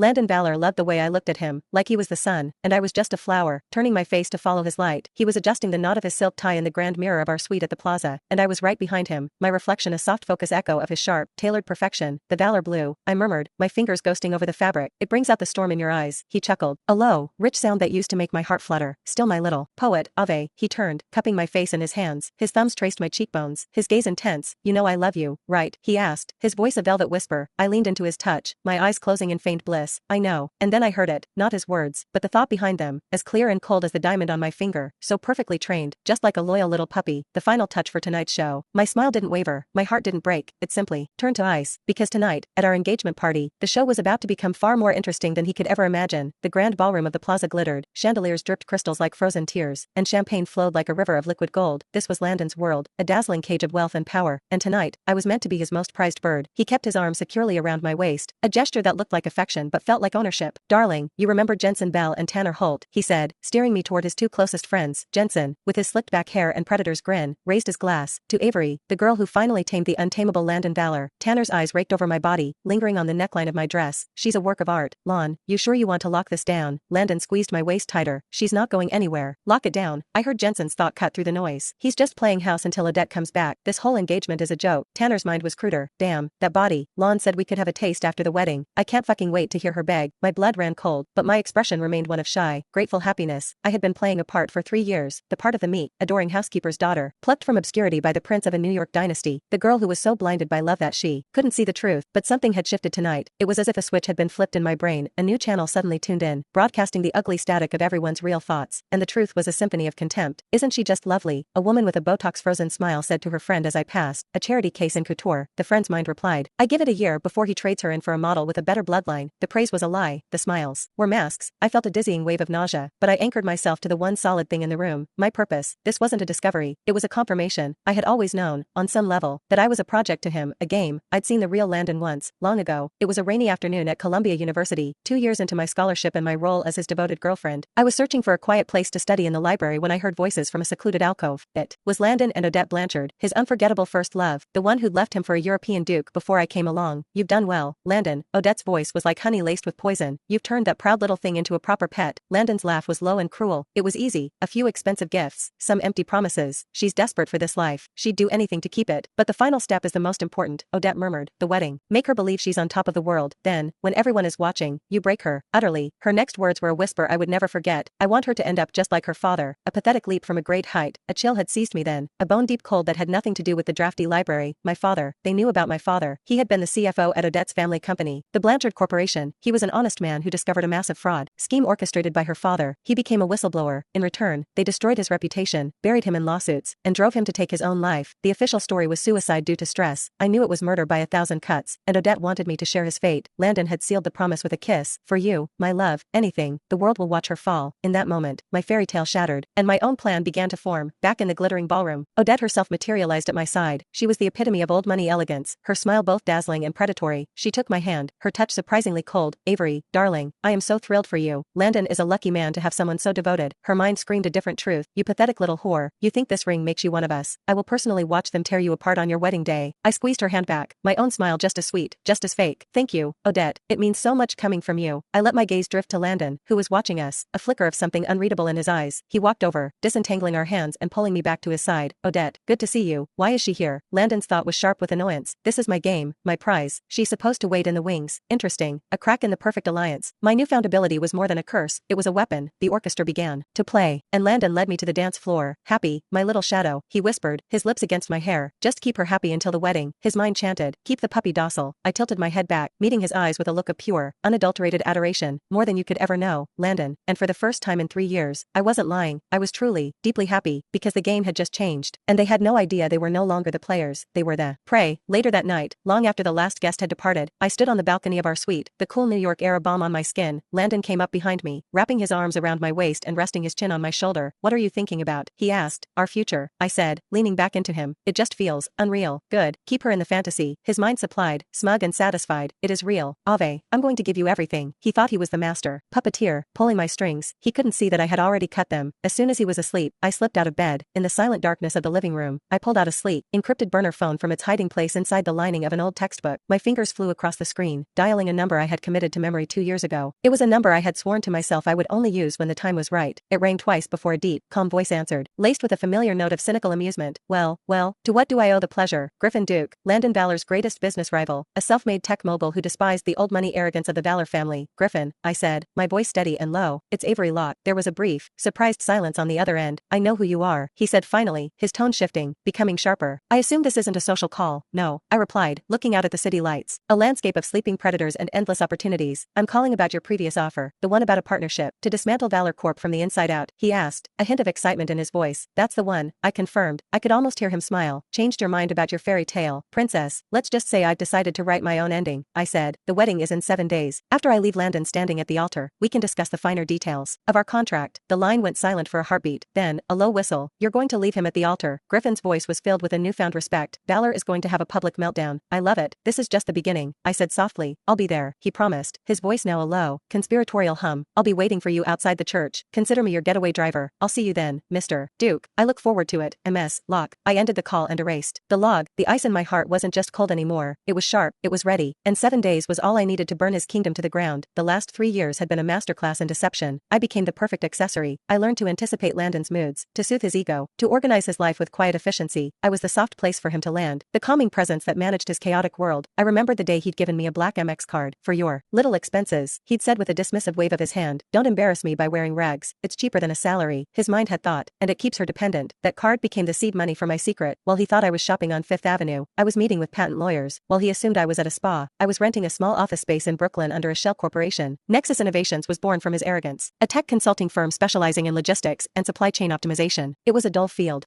Landon Valor loved the way I looked at him, like he was the sun, and I was just a flower, turning my face to follow his light. He was adjusting the knot of his silk tie in the grand mirror of our suite at the plaza, and I was right behind him, my reflection a soft focus echo of his sharp, tailored perfection. The Valor blue, I murmured, my fingers ghosting over the fabric. It brings out the storm in your eyes, he chuckled. A low, rich sound that used to make my heart flutter. Still my little poet, Ave. He turned, cupping my face in his hands. His thumbs traced my cheekbones, his gaze intense. You know I love you, right? He asked, his voice a velvet whisper. I leaned into his touch, my eyes closing in faint bliss. I know. And then I heard it, not his words, but the thought behind them, as clear and cold as the diamond on my finger, so perfectly trained, just like a loyal little puppy. The final touch for tonight's show. My smile didn't waver, my heart didn't break, it simply turned to ice, because tonight, at our engagement party, the show was about to become far more interesting than he could ever imagine. The grand ballroom of the plaza glittered, chandeliers dripped crystals like frozen tears, and champagne flowed like a river of liquid gold. This was Landon's world, a dazzling cage of wealth and power, and tonight, I was meant to be his most prized bird. He kept his arm securely around my waist, a gesture that looked like affection but felt like ownership. Darling, you remember Jensen Bell and Tanner Holt, he said, steering me toward his two closest friends. Jensen, with his slicked back hair and predator's grin, raised his glass to Avery, the girl who finally tamed the untamable Landon Valor. Tanner's eyes raked over my body, lingering on the neckline of my dress. She's a work of art. Lon, you sure you want to lock this down? Landon squeezed my waist tighter. She's not going anywhere. Lock it down. I heard Jensen's thought cut through the noise. He's just playing house until Odette comes back. This whole engagement is a joke. Tanner's mind was cruder. Damn, that body. Lon said we could have a taste after the wedding. I can't fucking wait to hear her beg. My blood ran cold, but my expression remained one of shy, grateful happiness. I had been playing a part for 3 years, the part of the meek, adoring housekeeper's daughter, plucked from obscurity by the prince of a New York dynasty, the girl who was so blinded by love that she couldn't see the truth. But something had shifted tonight. It was as if a switch had been flipped in my brain. A new channel suddenly tuned in, broadcasting the ugly static of everyone's real thoughts, and the truth was a symphony of contempt. Isn't she just lovely? A woman with a Botox-frozen smile said to her friend as I passed. A charity case in couture, the friend's mind replied. I give it a year before he trades her in for a model with a better bloodline. The praise was a lie, the smiles were masks. I felt a dizzying wave of nausea, but I anchored myself to the one solid thing in the room, my purpose. This wasn't a discovery, it was a confirmation. I had always known, on some level, that I was a project to him, a game. I'd seen the real Landon once, long ago. It was a rainy afternoon at Columbia University, 2 years into my scholarship and my role as his devoted girlfriend. I was searching for a quiet place to study in the library when I heard voices from a secluded alcove. It was Landon and Odette Blanchard, his unforgettable first love, the one who'd left him for a European duke before I came along. You've done well, Landon. Odette's voice was like honey laced with poison. You've turned that proud little thing into a proper pet. Landon's laugh was low and cruel. It was easy, a few expensive gifts, some empty promises. She's desperate for this life. She'd do anything to keep it. But the final step is the most important, Odette murmured. The wedding. Make her believe she's on top of the world. Then, when everyone is watching, you break her, utterly. Her next words were a whisper I would never forget. I want her to end up just like her father. A pathetic leap from a great height. A chill had seized me then. A bone-deep cold that had nothing to do with the drafty library. My father. They knew about my father. He had been the CFO at Odette's family company, the Blanchard Corporation. He was an honest man who discovered a massive fraud scheme orchestrated by her father. He became a whistleblower. In return, they destroyed his reputation, buried him in lawsuits, and drove him to take his own life. The official story was suicide due to stress. I knew it was murder by 1,000 cuts, and Odette wanted me to share his fate. Landon had sealed the promise with a kiss. For you, my love, anything, the world will watch her fall. In that moment, my fairy tale shattered, and my own plan began to form. Back in the glittering ballroom, Odette herself materialized at my side. She was the epitome of old money elegance, her smile both dazzling and predatory. She took my hand, her touch surprisingly cold. Avery, darling, I am so thrilled for you. Landon is a lucky man to have someone so devoted. Her mind screamed a different truth. You pathetic little whore. You think this ring makes you one of us. I will personally watch them tear you apart on your wedding day. I squeezed her hand back, my own smile just as sweet, just as fake. Thank you, Odette. It means so much coming from you. I let my gaze drift to Landon, who was watching us, a flicker of something unreadable in his eyes. He walked over, disentangling our hands and pulling me back to his side. Odette, good to see you. Why is she here? Landon's thought was sharp with annoyance. This is my game, my prize. She's supposed to wait in the wings. Interesting. A crack in the perfect alliance. My newfound ability was more than a curse, it was a weapon. The orchestra began to play, and Landon led me to the dance floor. Happy, my little shadow, he whispered, his lips against my hair. Just keep her happy until the wedding. His mind chanted, keep the puppy docile. I tilted my head back, meeting his eyes with a look of pure, unadulterated adoration. More than you could ever know, Landon. And for the first time in 3 years, I wasn't lying. I was truly, deeply happy, because the game had just changed, and they had no idea they were no longer the players, they were the prey. Later that night, long after the last guest had departed, I stood on the balcony of our suite, the cool New York air balm on my skin. Landon came up behind me, wrapping his arms around my waist and resting his chin on my shoulder. What are you thinking about? He asked. Our future, I said, leaning back into him. It just feels unreal. Good. Keep her in the fantasy. His mind supplied, smug and satisfied. It is real. Ave, I'm going to give you everything. He thought he was the master puppeteer, pulling my strings. He couldn't see that I had already cut them. As soon as he was asleep, I slipped out of bed. In the silent darkness of the living room, I pulled out a sleek, encrypted burner phone from its hiding place inside the lining of an old textbook. My fingers flew across the screen, dialing a number I had committed to memory 2 years ago. It was a number I had sworn to myself I would only use when the time was right. It rang twice before a deep, calm voice answered, laced with a familiar note of cynical amusement. Well, to what do I owe the pleasure? Griffin Duke, Landon Valor's greatest business rival, a self-made tech mogul who despised the old money arrogance of the Valor family. Griffin, I said, my voice steady and low. It's Avery Locke. There was a brief, surprised silence on the other end. I know who you are, he said finally, his tone shifting, becoming sharper. I assume this isn't a social call. No, I replied, looking out at the city lights. A landscape of sleeping predators and endless opportunities. I'm calling about your previous offer, the one about a partnership, to dismantle Valor Corp from the inside out, he asked, a hint of excitement in his voice. That's the one, I confirmed. I could almost hear him smile. Changed your mind about your fairy tale, princess? Let's just say I've decided to write my own ending, I said. The wedding is in 7 days. After I leave Landon standing at the altar, we can discuss the finer details of our contract. The line went silent for a heartbeat. Then, a low whistle. You're going to leave him at the altar. Griffin's voice was filled with a newfound respect. Valor is going to have a public meltdown. I love it. This is just the beginning, I said softly. I'll be there, he promised, his voice now a low, conspiratorial hum. I'll be waiting for you outside the church. Consider me your getaway driver. I'll see you then, Mr. Duke. I look forward to it. MS. Locke. I ended the call and erased the log. The ice in my heart wasn't just cold anymore. It was sharp. It was ready. And 7 days was all I needed to burn his kingdom to the ground. The last 3 years had been a masterclass in deception. I became the perfect accessory. I learned to anticipate Landon's moods, to soothe his ego, to organize his life with quiet efficiency. I was the soft place for him to land, the calming presence that managed his chaotic world. I remembered the day he'd given me a black MX card. For your little expenses, he'd said with a dismissive wave of his hand. Don't embarrass me by wearing rags. It's cheaper than a salary, his mind had thought, and it keeps her dependent. That card became the seed money for my secret. While he thought I was shopping on Fifth Avenue, I was meeting with patent lawyers. While he assumed I was at a spa, I was renting a small office space in Brooklyn under a shell corporation. Nexus Innovations was born from his arrogance, a tech consulting firm specializing in logistics and supply chain optimization. It was a dull field,